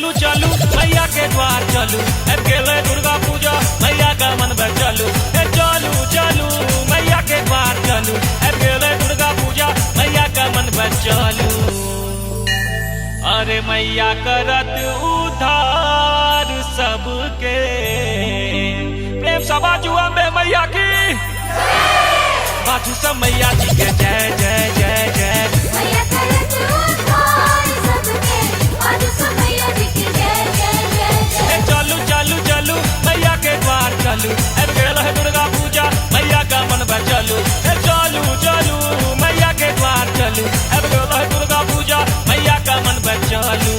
चलू चलू मैया के द्वार चलू, अकेले दुर्गा पूजा मैया का मन में चलू। चलू चलू मैया के द्वार चलू, अकेले दुर्गा पूजा मैया का मन में चलू। अरे मैया करत उद्धार सबके, प्रेम सबाजू अम्बे मैया की, बाजू सब मैया जी के जय जय जय जय। मैया करत उद्धार सबके, बाजू सब मैया जी की जय जय जय जय। चलू चलू चलू मैया के द्वार चलू, अकेले दुर्गा पूजा मैया का मन में चलू। चलू चलू मैया के द्वार चलू, अकेले दुर्गा पूजा मैया का मन में चलू।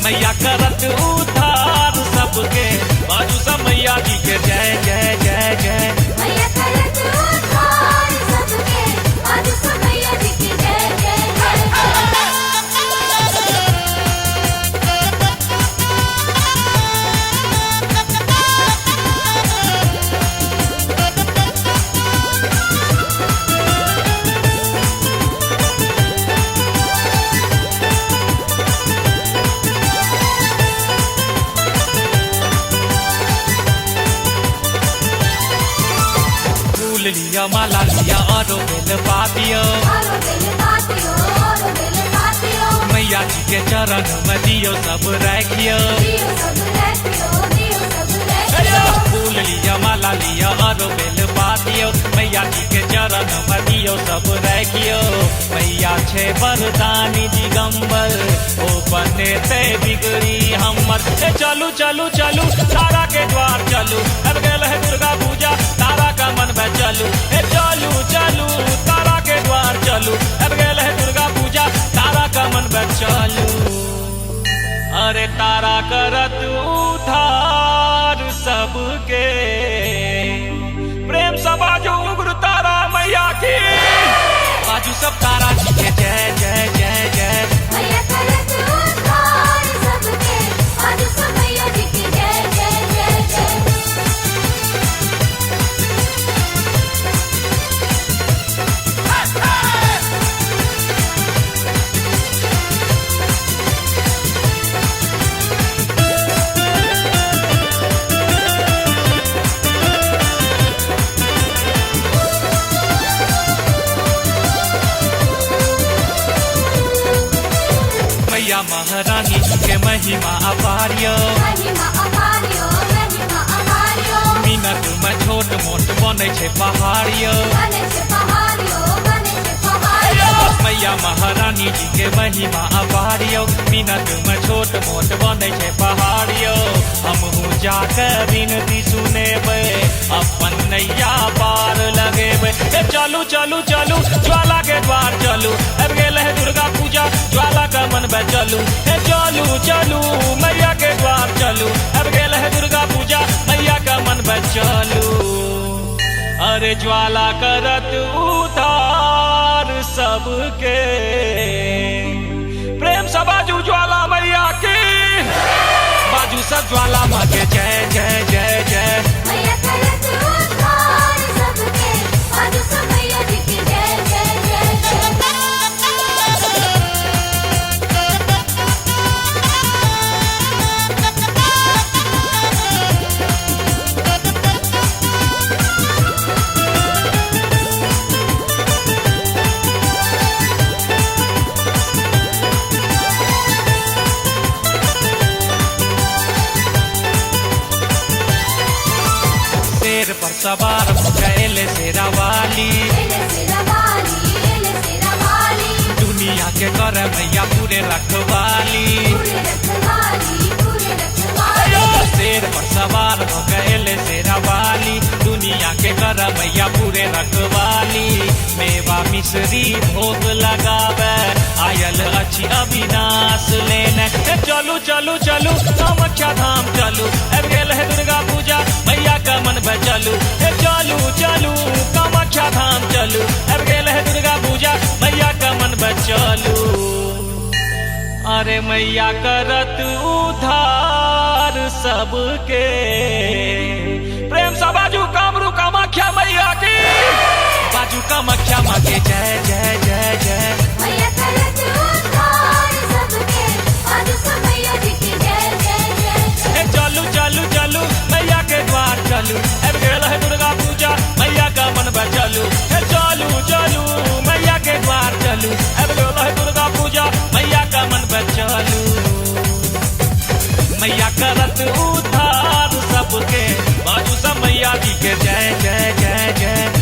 मैया करत उद्धार सबके, बाजू सब मैया जी के जय जय जय जय। मैया करत उद्धार सबके, बाजू सब मैया जी की जय जय जय जय। फूल लिया माला लिया और बेल पातियो, औरो बेल पातियो, औरो बेल पातियो। मैया जी के चरण में दियो सब रखियो। दियो सब रखियो, दियो सब रखियो। फूल लिया माला लिया और बेल पातियो, मैया जी के चरण में दियो सब रखियो। मैया छे वरदानी दिगंबर, ओ बने ते बिगड़ी हमर। चलू चलू चलू तारा के द्वार चलू, अब गेल है दुर्गा पूजा तारा का मन में चलू। चलू चलू तारा के द्वार चलू, अब गेल है दुर्गा पूजा तारा का मन में चलू। अरे तारा करत उद्धार सबके, प्रेम से बाजू उग्र तारा मैया की, बाजू सब तारा जी के जय जय जय जय। मैया करत उद्धार सबके, बाजू सब मैया जी की जय जय जय जय। मैया महारानी जी के महिमा अपारियो, महिमा अपारियो, महिमा अपारियो। मिनट में छोट मोट बने छे पहाड़ियो। बने छे पहाड़ियो, बने छे पहाड़ियो। मैया महारानी जी के महिमा अपारियो, मिनट में छोट मोट बने छे पहाड़ियो। हमहू जाकर विनती सुनेबे, अपन नैया पार लगेबे। चलू चलू चलू ज्वाला के द्वार चलू, अब गेल है दुर्गा पूजा ज्वाला का मन में चलू। चलू चलू मैया के द्वार चलू, अब गेल है दुर्गा पूजा मैया का मन में चलू। अरे ज्वाला करत उद्धार सबके, प्रेम से बाजू ज्वाला मैया की, बाजू सब ज्वाला माँ के जय जय जय जय। मैया करत उद्धार सबके, बाजू सब मैया जी की जय जय जय जय। शेर पर सवार कैले शेरा वाली, एले सेरा वाली, एले सेरा वाली। दुनिया के कर मैया पूरे रखवाली। पूरे रखवाली, पूरे रखवाली। शेर पर सवार हो गए शेरा वाली, दुनिया के कर मैया पूरे रखवाली। मेवा मिश्री भोग लगावे, आयल अच्छी अविनाश लेने। चलू चलू चलू कामाख्या धाम चलू, अब गेल है दुर्गा पूजा मैया का मन में चलू। चलू चलू कामाख्या धाम चलू, अब गेल है दुर्गा पूजा मैया का मन में चलू। अरे मैया करत उद्धार सबके, प्रेम से बाजू कामरू कामाख्या मैया की, बाजू कामाख्या माँ के जय जय जय जय। मैया करत उद्धार सबके, बाजू चलू अब गेल है दुर्गा पूजा मैया का मन बचलू चलू चलू मैया के द्वार चलू अब गेल है दुर्गा पूजा मैया का मन बचलू मैया करत उद्धार सबके बाजू सब मैया जी के जय जय जय जय